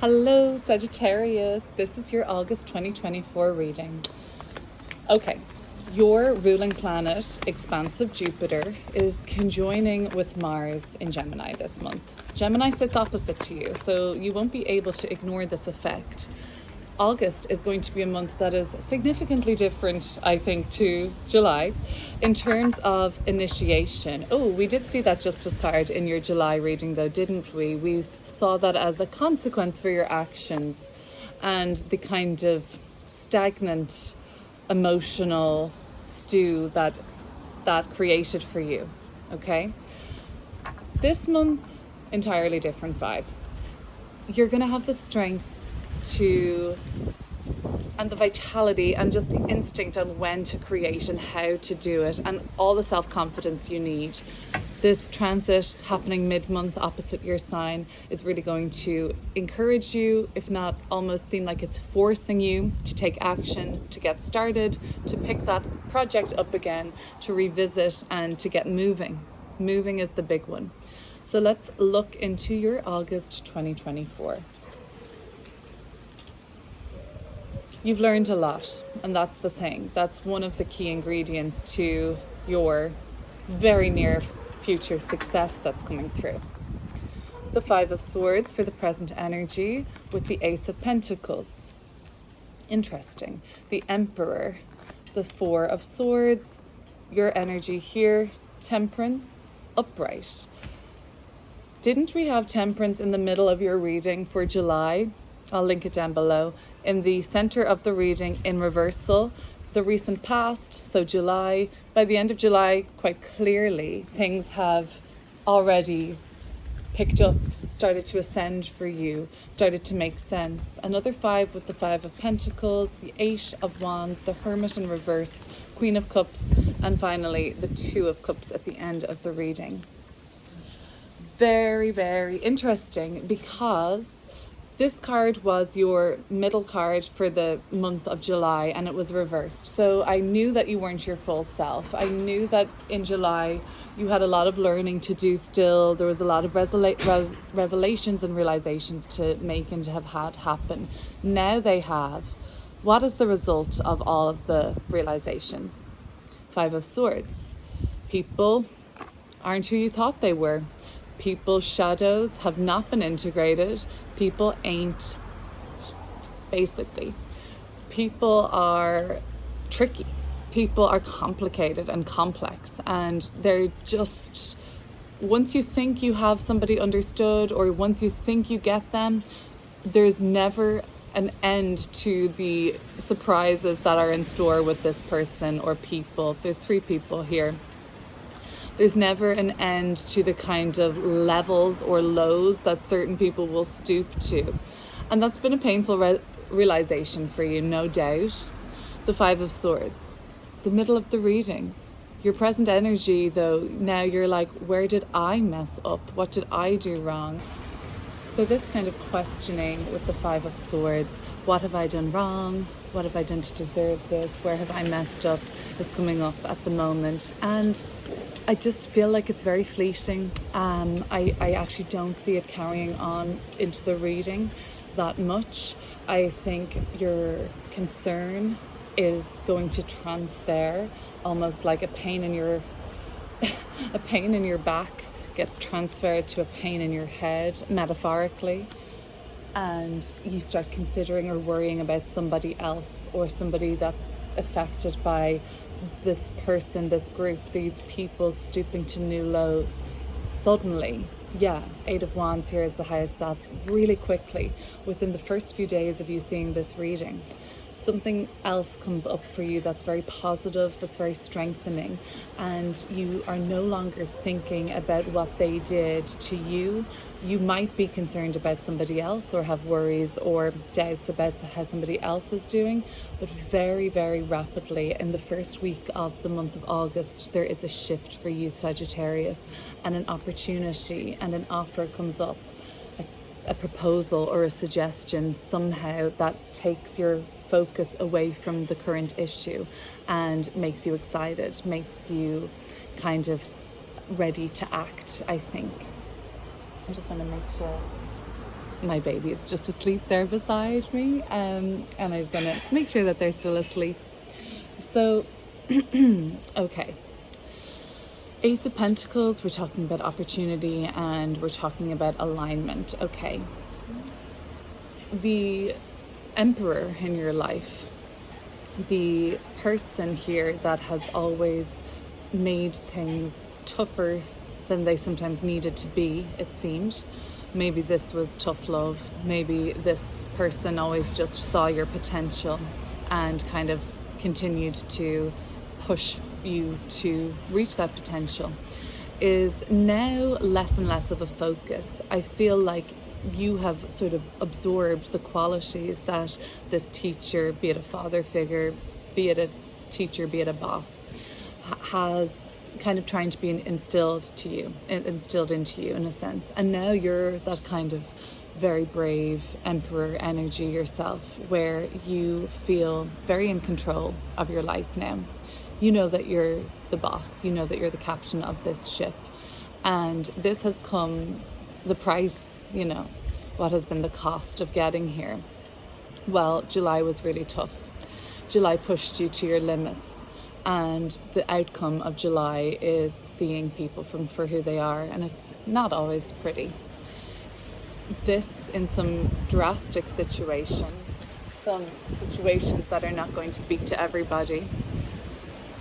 Hello, Sagittarius. This is your August 2024 reading. Okay, your ruling planet, expansive Jupiter, is conjoining with Mars in Gemini this month. Gemini sits opposite to you, so you won't be able to ignore this effect. August is going to be a month that is significantly different, I think, to July in terms of initiation. Oh, we did see that Justice card in your July reading though, didn't we? We saw that as a consequence for your actions and the kind of stagnant emotional stew that created for you, okay? This month, entirely different vibe. You're gonna have the strength and the vitality and just the instinct on when to create and how to do it and all the self-confidence you need. This transit happening mid-month opposite your sign is really going to encourage you, if not almost seem like it's forcing you to take action, to get started, to pick that project up again, to revisit and to get moving. Moving is the big one. So let's look into your August 2024. You've learned a lot, and that's the thing. That's one of the key ingredients to your very near future success that's coming through. The Five of Swords for the present energy with the Ace of Pentacles. Interesting. The Emperor, the Four of Swords, your energy here, Temperance, upright. Didn't we have Temperance in the middle of your reading for July? I'll link it down below. In the center of the reading in reversal, the recent past, so July. By the end of July, quite clearly, things have already picked up, started to ascend for you, started to make sense. Another five with the Five of Pentacles, the Eight of Wands, the Hermit in reverse, Queen of Cups, and finally the Two of Cups at the end of the reading. Very, very interesting because this card was your middle card for the month of July and it was reversed. So I knew that you weren't your full self. I knew that in July you had a lot of learning to do still. There was a lot of revelations and realizations to make and to have had happen. Now they have. What is the result of all of the realizations? Five of Swords. People aren't who you thought they were. People's shadows have not been integrated. People ain't, basically. People are tricky. People are complicated and complex. And they're just, once you think you have somebody understood or once you think you get them, there's never an end to the surprises that are in store with this person or people. There's three people here. There's never an end to the kind of levels or lows that certain people will stoop to. And that's been a painful realization for you, no doubt. The Five of Swords, the middle of the reading. Your present energy, though, now you're like, where did I mess up? What did I do wrong? So this kind of questioning with the Five of Swords, what have I done wrong? What have I done to deserve this? Where have I messed up? Is coming up at the moment. And I just feel like it's very fleeting. I actually don't see it carrying on into the reading that much. I think your concern is going to transfer almost like a pain in your a pain in your back gets transferred to a pain in your head, metaphorically, and you start considering or worrying about somebody else or somebody that's affected by this person, this group, these people stooping to new lows. Suddenly, yeah, Eight of Wands here is the highest self, really quickly, within the first few days of you seeing this reading. Something else comes up for you that's very positive, that's very strengthening, and you are no longer thinking about what they did to you. You might be concerned about somebody else or have worries or doubts about how somebody else is doing, but very, very rapidly in the first week of the month of August, there is a shift for you, Sagittarius, and an opportunity and an offer comes up, a proposal or a suggestion somehow that takes your focus away from the current issue and makes you excited, makes you kind of ready to act, I think. I just want to make sure my baby is just asleep there beside me, and I was gonna make sure that they're still asleep. So, okay. Ace of Pentacles, we're talking about opportunity and we're talking about alignment. Okay. The Emperor in your life, the person here that has always made things tougher than they sometimes needed to be, it seemed. Maybe this was tough love. Maybe this person always just saw your potential and kind of continued to push you to reach that potential, is now less and less of a focus. I feel like you have sort of absorbed the qualities that this teacher, be it a father figure, be it a teacher, be it a boss, has kind of trying to be instilled into you in a sense. And now you're that kind of very brave emperor energy yourself, where you feel very in control of your life now. You know that you're the boss, you know that you're the captain of this ship. And this has come, the price, you know, what has been the cost of getting here? Well, July was really tough. July pushed you to your limits. And the outcome of July is seeing people for who they are, and it's not always pretty. This, in some drastic situations, some situations that are not going to speak to everybody,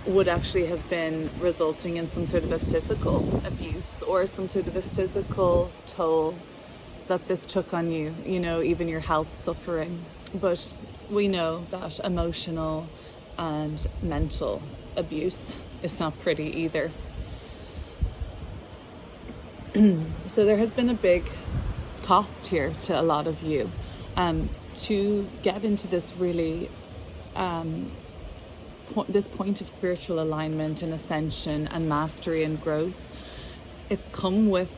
would actually have been resulting in some sort of a physical abuse or some sort of a physical toll that this took on you, you know, even your health suffering. But we know that emotional and mental abuse is not pretty either. So there has been a big cost here to a lot of you to get into this really this point of spiritual alignment and ascension and mastery and growth. It's come with,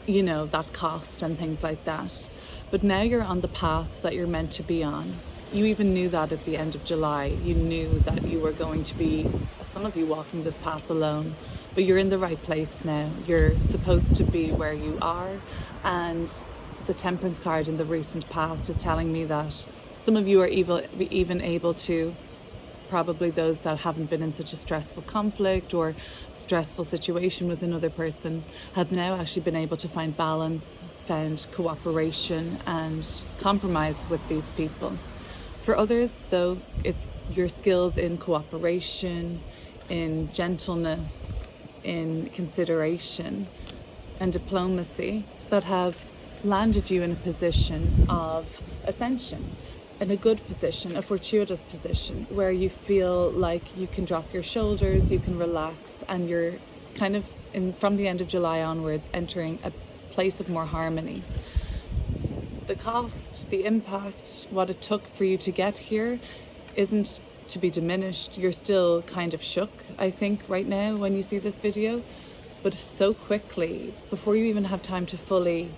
you know, that cost and things like that. But now you're on the path that you're meant to be on. You even knew that at the end of July. You knew that you were going to be, some of you, walking this path alone. But you're in the right place now. You're supposed to be where you are. And the Temperance card in the recent past is telling me that some of you are even able to, probably those that haven't been in such a stressful conflict or stressful situation with another person, have now actually been able to find balance, found cooperation and compromise with these people. For others, though, it's your skills in cooperation, in gentleness, in consideration and diplomacy that have landed you in a position of ascension, in a good position, a fortuitous position, where you feel like you can drop your shoulders, you can relax, and you're kind of, from the end of July onwards, entering a place of more harmony. The cost, the impact, what it took for you to get here isn't to be diminished. You're still kind of shook, I think, right now when you see this video, but so quickly, before you even have time to fully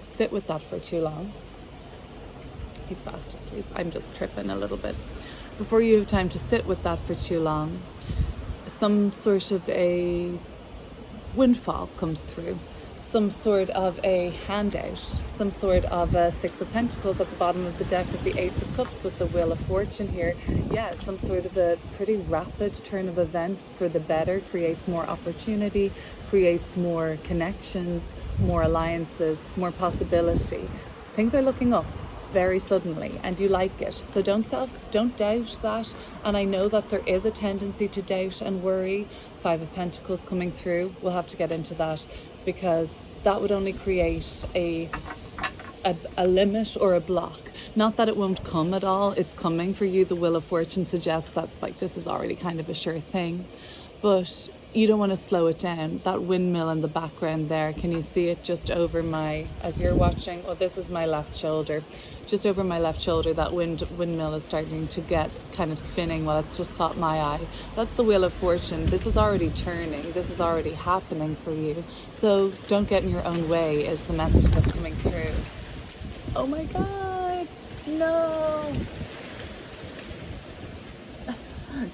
sit with that for too long. He's fast asleep. I'm just tripping a little bit. Before you have time to sit with that for too long, some sort of a windfall comes through. Some sort of a handout, some sort of a Six of Pentacles at the bottom of the deck with the Ace of Cups with the Wheel of Fortune here. Yeah, some sort of a pretty rapid turn of events for the better, creates more opportunity, creates more connections, more alliances, more possibility. Things are looking up very suddenly and you like it. So don't doubt that. And I know that there is a tendency to doubt and worry. Five of Pentacles coming through. We'll have to get into that, because that would only create a limit or a block. Not that it won't come at all, it's coming for you. The Wheel of Fortune suggests that, like, this is already kind of a sure thing, but you don't want to slow it down. That windmill in the background there, can you see it just over my, as you're watching, well, this is my left shoulder. Just over my left shoulder, that windmill is starting to get kind of spinning. Well, it's just caught my eye. That's the Wheel of Fortune. This is already turning. This is already happening for you. So don't get in your own way is the message that's coming through. Oh my God, no.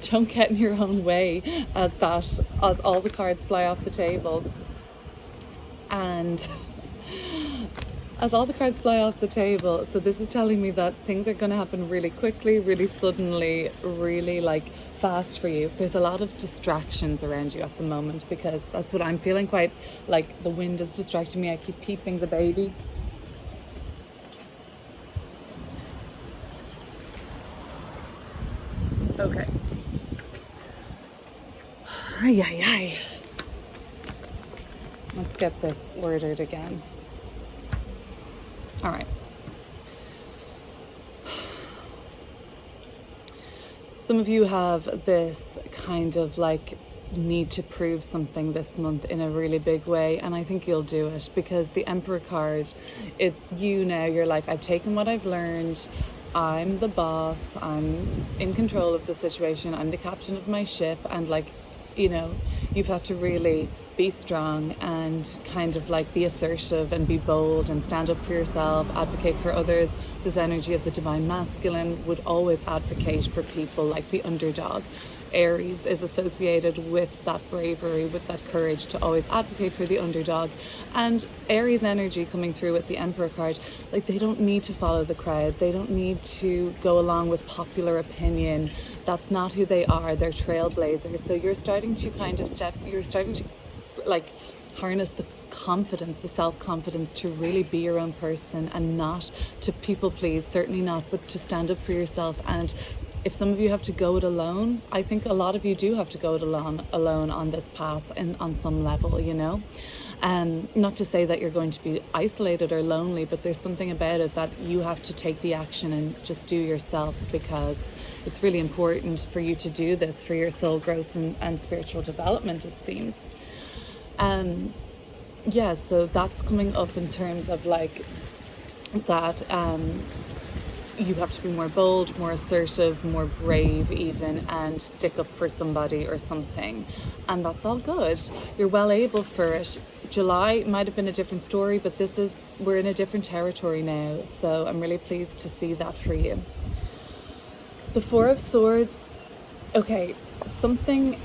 Don't get in your own way as all the cards fly off the table. And as all the cards fly off the table, so this is telling me that things are going to happen really quickly, really suddenly, really like fast for you. There's a lot of distractions around you at the moment, because that's what I'm feeling, quite like the wind is distracting me. I keep peeping the baby. Okay. Ay, ay, ay. Let's get this ordered again. All right. Some of you have this kind of like need to prove something this month in a really big way, and I think you'll do it, because the Emperor card, it's you now. You're like, I've taken what I've learned, I'm the boss, I'm in control of the situation, I'm the captain of my ship, and like, you know, you've had to really be strong and kind of like be assertive and be bold and stand up for yourself, advocate for others. This energy of the divine masculine would always advocate for people, like the underdog. Aries is associated with that bravery, with that courage to always advocate for the underdog. And Aries energy coming through with the Emperor card, like they don't need to follow the crowd. They don't need to go along with popular opinion. That's not who they are. They're trailblazers. So you're starting to you're starting to like harness the confidence, the self-confidence to really be your own person and not to people please, certainly not, but to stand up for yourself. And if some of you have to go it alone, I think a lot of you do have to go it alone on this path, and on some level, you know. Not to say that you're going to be isolated or lonely, but there's something about it that you have to take the action and just do yourself, because it's really important for you to do this for your soul growth and spiritual development, it seems. Yeah, so that's coming up in terms of like that you have to be more bold, more assertive, more brave even, and stick up for somebody or something. And that's all good. You're well able for it. July might have been a different story, but we're in a different territory now. So I'm really pleased to see that for you. The Four of Swords, okay, something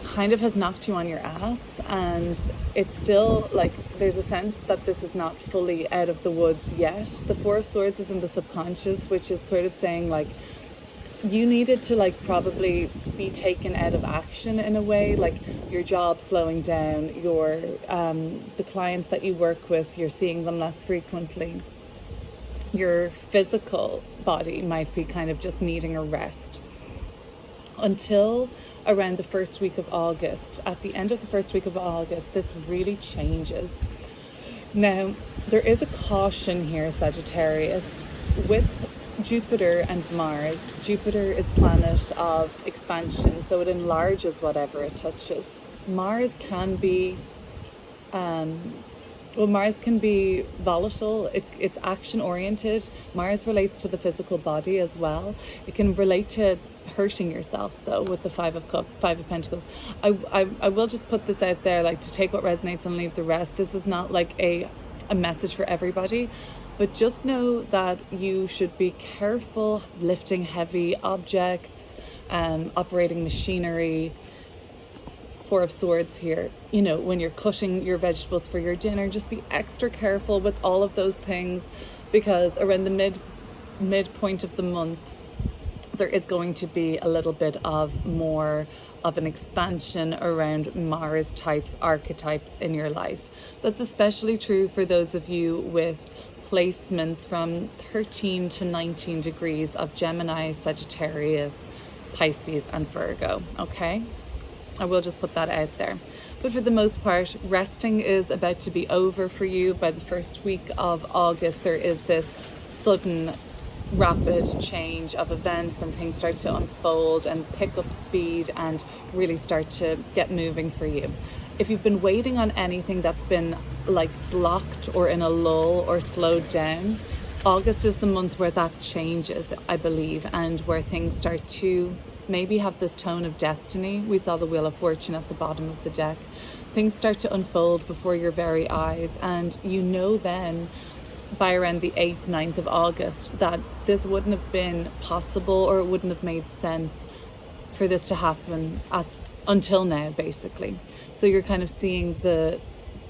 kind of has knocked you on your ass, and it's still like there's a sense that this is not fully out of the woods yet. The Four of Swords is in the subconscious, which is sort of saying like you needed to like probably be taken out of action in a way, like your job slowing down, your the clients that you work with, you're seeing them less frequently. Your physical body might be kind of just needing a rest until around the first week of August. At the end of the first week of August, this really changes. Now, there is a caution here, Sagittarius, with Jupiter and Mars. Jupiter is planet of expansion, so it enlarges whatever it touches. Mars can be Mars can be volatile. It's action oriented. Mars relates to the physical body as well. It can relate to hurting yourself though, with the Five of Pentacles. I will just put this out there, like, to take what resonates and leave the rest. This is not like a message for everybody, but just know that you should be careful lifting heavy objects, operating machinery. Four of Swords here, you know, when you're cutting your vegetables for your dinner, just be extra careful with all of those things, because around the midpoint of the month there is going to be a little bit of more of an expansion around Mars types, archetypes in your life. That's especially true for those of you with placements from 13 to 19 degrees of Gemini, Sagittarius, Pisces and Virgo, okay? I will just put that out there. But for the most part, resting is about to be over for you. By the first week of August, there is this sudden, rapid change of events, and things start to unfold and pick up speed and really start to get moving for you. If you've been waiting on anything that's been like blocked or in a lull or slowed down, August is the month where that changes, I believe, and where things start to maybe have this tone of destiny. We saw the Wheel of Fortune at the bottom of the deck. Things start to unfold before your very eyes, and you know then by around the 8th, 9th of August that this wouldn't have been possible, or it wouldn't have made sense for this to happen until now, basically. So you're kind of seeing the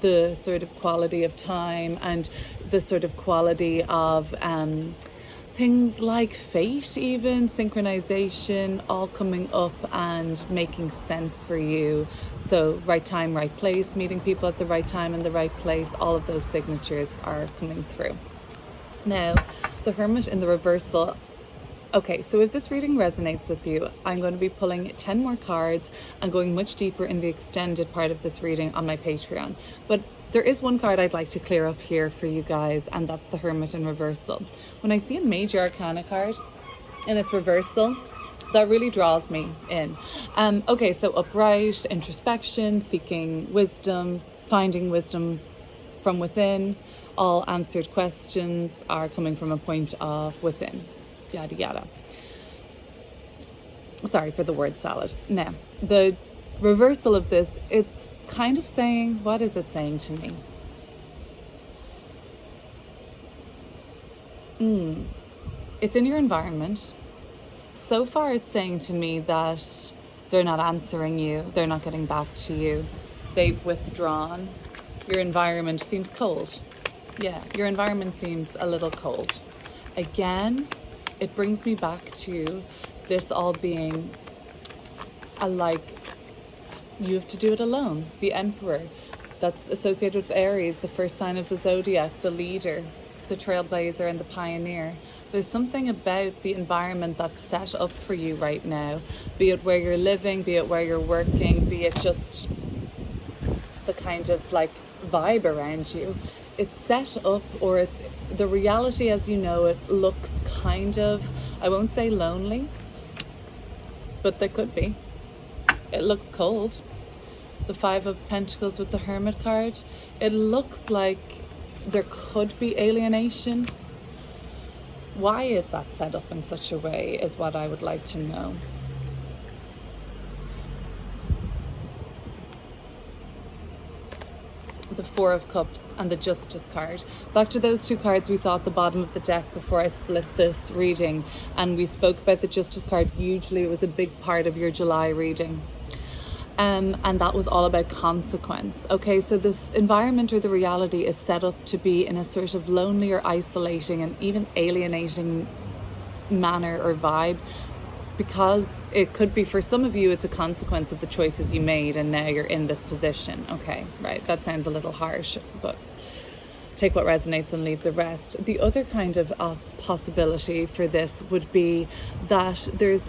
the sort of quality of time and the sort of quality of things like fate, even synchronization, all coming up and making sense for you. So right time, right place, meeting people at the right time and the right place, all of those signatures are coming through. Now, the Hermit in the reversal. Okay, so if this reading resonates with you, I'm going to be pulling 10 more cards and going much deeper in the extended part of this reading on my Patreon. But there is one card I'd like to clear up here for you guys, and that's the Hermit in reversal. When I see a major arcana card in its reversal, that really draws me in. Okay, so upright, introspection, seeking wisdom, finding wisdom from within. All answered questions are coming from a point of within. Yada yada. Sorry for the word salad. Now, the reversal of this, it's kind of saying, what is it saying to me? It's in your environment. So far, it's saying to me that they're not answering you, they're not getting back to you, they've withdrawn. Your environment seems cold. Yeah, your environment seems a little cold. Again, it brings me back to this all being you have to do it alone. The Emperor, that's associated with Aries, the first sign of the zodiac, the leader, the trailblazer and the pioneer. There's something about the environment that's set up for you right now, be it where you're living, be it where you're working, be it just the kind of vibe around you. It's set up, or it's the reality as you know it looks kind of, I won't say lonely, but there could be. It looks cold. The Five of Pentacles with the Hermit card, it looks like there could be alienation. Why is that set up in such a way is what I would like to know. The Four of Cups and the Justice card. Back to those two cards we saw at the bottom of the deck before I split this reading, and we spoke about the Justice card. Hugely, it was a big part of your July reading. And that was all about consequence. Okay, so this environment or the reality is set up to be in a sort of lonely or isolating and even alienating manner or vibe, because it could be, for some of you, it's a consequence of the choices you made and now you're in this position. Okay, right, that sounds a little harsh, but take what resonates and leave the rest. The other kind of possibility for this would be that there's,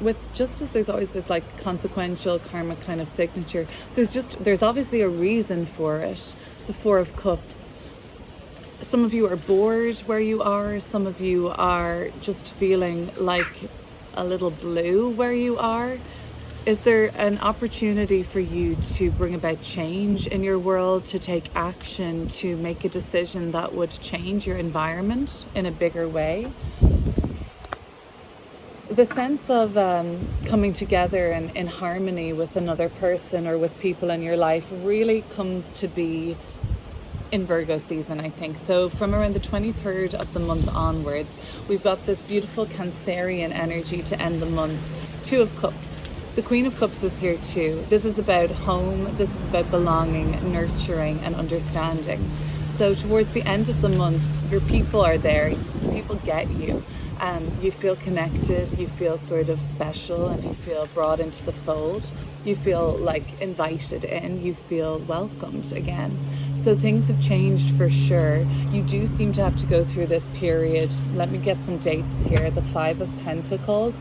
with justice, there's always this consequential karmic kind of signature. There's obviously a reason for it. The Four of Cups. Some of you are bored where you are. Some of you are just feeling like a little blue where you are. Is there an opportunity for you to bring about change in your world, to take action, to make a decision that would change your environment in a bigger way? The sense of coming together in harmony with another person or with people in your life really comes to be in Virgo season, I think. So from around the 23rd of the month onwards, we've got this beautiful Cancerian energy to end the month. Two of Cups. The Queen of Cups is here too. This is about home. This is about belonging, nurturing, and understanding. So towards the end of the month, your people are there. People get you. You feel connected, you feel sort of special, and you feel brought into the fold. You feel invited in, you feel welcomed again. So things have changed for sure. You do seem to have to go through this period. Let me get some dates here. The Five of Pentacles.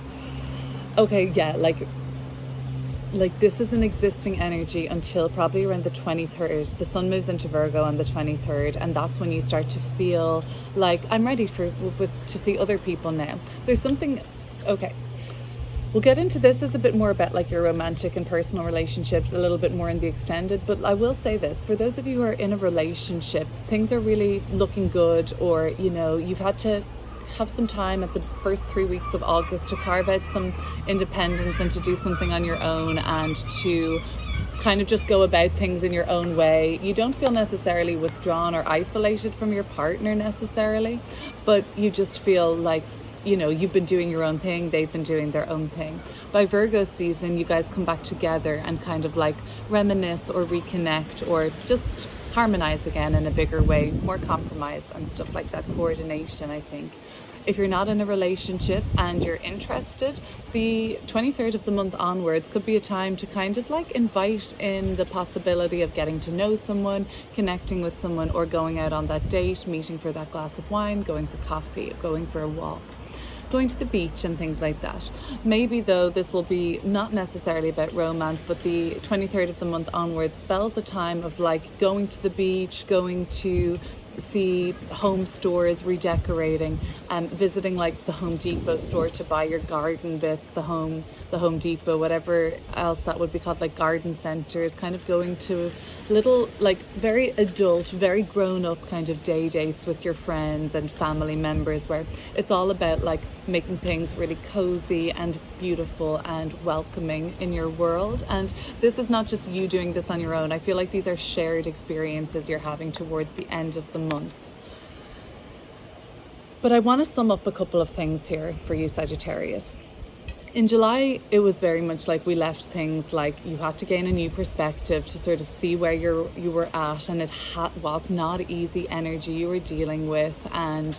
Okay, yeah, this is an existing energy until probably around the 23rd. The sun moves into Virgo on the 23rd, and that's when you start to feel like, I'm ready to see other people now. There's something, okay, we'll get into this. Is a bit more about your romantic and personal relationships, a little bit more in the extended, but I will say this, for those of you who are in a relationship, things are really looking good, or you've had to have some time at the first 3 weeks of August to carve out some independence and to do something on your own and to kind of just go about things in your own way. You don't feel necessarily withdrawn or isolated from your partner necessarily, but you just feel like you know, you've been doing your own thing, they've been doing their own thing. By Virgo season, you guys come back together and kind of like reminisce or reconnect or just harmonize again in a bigger way, more compromise and stuff like that, coordination, I think. If you're not in a relationship and you're interested, the 23rd of the month onwards could be a time to kind of like invite in the possibility of getting to know someone, connecting with someone, or going out on that date, meeting for that glass of wine, going for coffee, going for a walk, going to the beach and things like that. Maybe though this will be not necessarily about romance, but the 23rd of the month onwards spells a time of like going to the beach, going to see home stores, redecorating, visiting like the Home Depot store to buy your garden bits, the Home Depot, whatever else that would be called, like garden centers, kind of going to little like very adult, very grown up kind of day dates with your friends and family members, where it's all about like making things really cozy and beautiful and welcoming in your world. And this is not just you doing this on your own. I feel like these are shared experiences you're having towards the end of the month. But I want to sum up a couple of things here for you, Sagittarius. In July, it was very much like we left things like you had to gain a new perspective to sort of see where you were at, and it was not easy energy you were dealing with, and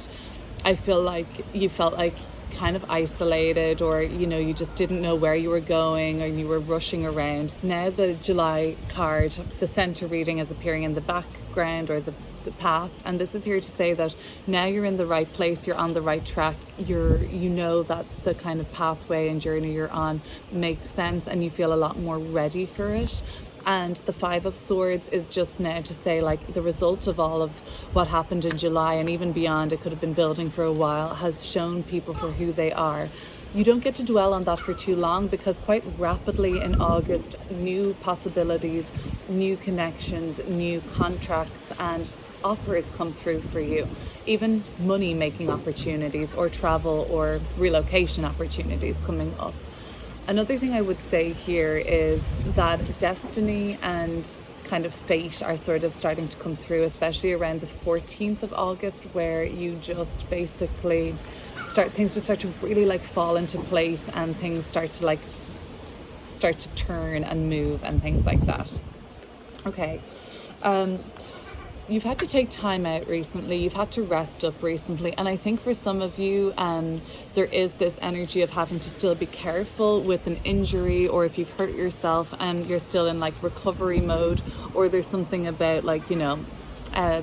I feel like you felt like kind of isolated, or you know, you just didn't know where you were going, or you were rushing around. Now the July card, the center reading, is appearing in the background, or the past, and this is here to say that now you're in the right place, you're on the right track, you know that the kind of pathway and journey you're on makes sense, and you feel a lot more ready for it. And the Five of Swords is just now to say like the result of all of what happened in July and even beyond, it could have been building for a while, has shown people for who they are. You don't get to dwell on that for too long, because quite rapidly in August, new possibilities, new connections, new contracts and offers come through for you, even money making opportunities or travel or relocation opportunities coming up. Another thing I would say here is that destiny and kind of fate are sort of starting to come through, especially around the 14th of August, where you just basically things start to really like fall into place, and things start to turn and move and things like that. Okay. You've had to take time out recently, you've had to rest up recently, and I think for some of you there is this energy of having to still be careful with an injury, or if you've hurt yourself and you're still in like recovery mode, or there's something about like, you know,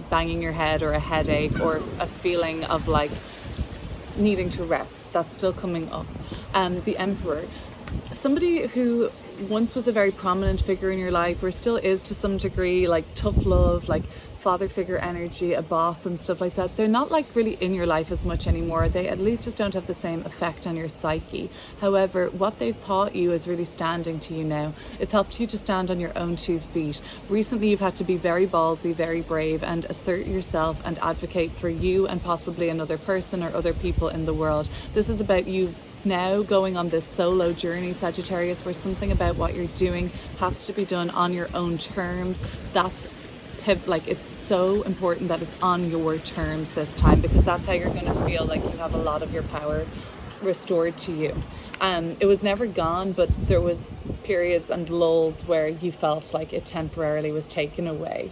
banging your head or a headache or a feeling of like needing to rest, that's still coming up. The Emperor, somebody who once was a very prominent figure in your life, or still is to some degree, like tough love, like father figure energy, a boss and stuff like that, they're not like really in your life as much anymore. They at least just don't have the same effect on your psyche. However, what they've taught you is really standing to you now. It's helped you to stand on your own 2 feet. Recently you've had to be very ballsy, very brave, and assert yourself and advocate for you and possibly another person or other people in the world. This is about you now going on this solo journey, Sagittarius, where something about what you're doing has to be done on your own terms. That's like, it's so important that it's on your terms this time, because that's how you're going to feel like you have a lot of your power restored to you. It was never gone, but there was periods and lulls where you felt like it temporarily was taken away.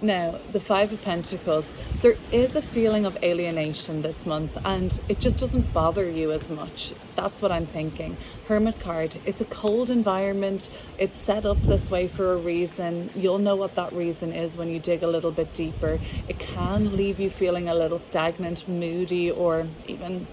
Now, the Five of Pentacles, there is a feeling of alienation this month, and it just doesn't bother you as much. That's what I'm thinking. Hermit card, it's a cold environment. It's set up this way for a reason. You'll know what that reason is when you dig a little bit deeper. It can leave you feeling a little stagnant, moody, or even,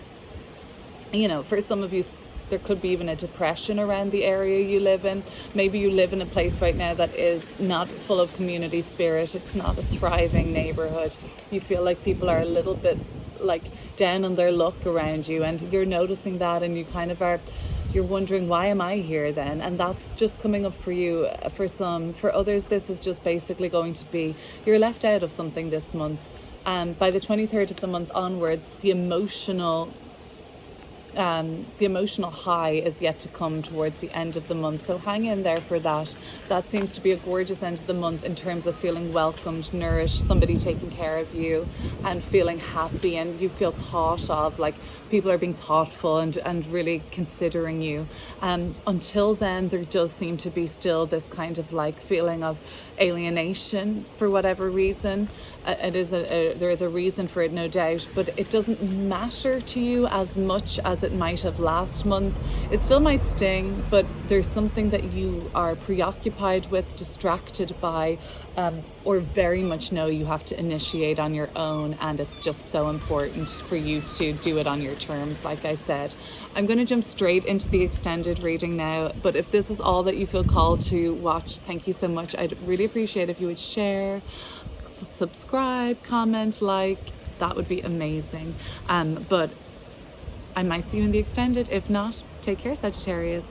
you know, for some of you, there could be even a depression around the area you live in. Maybe you live in a place right now that is not full of community spirit. It's not a thriving neighborhood. You feel like people are a little bit like down on their luck around you, and you're noticing that, and you kind of are, you're wondering, why am I here then? And that's just coming up for you. For some, for others, this is just basically going to be, you're left out of something this month. By the 23rd of the month onwards, the emotional the emotional high is yet to come towards the end of the month. So hang in there for that. That seems to be a gorgeous end of the month in terms of feeling welcomed, nourished, somebody taking care of you and feeling happy, and you feel thought of, like people are being thoughtful and really considering you. Until then, there does seem to be still this kind of like feeling of alienation for whatever reason. There is a reason for it, no doubt, but it doesn't matter to you as much as it might have last month. It still might sting, but there's something that you are preoccupied with, distracted by, or very much know you have to initiate on your own, and it's just so important for you to do it on your terms. Like I said, I'm going to jump straight into the extended reading now, but if this is all that you feel called to watch, thank you so much. I'd really appreciate if you would share, subscribe, comment, like, that would be amazing. But I might see you in the extended. If not, take care, Sagittarius.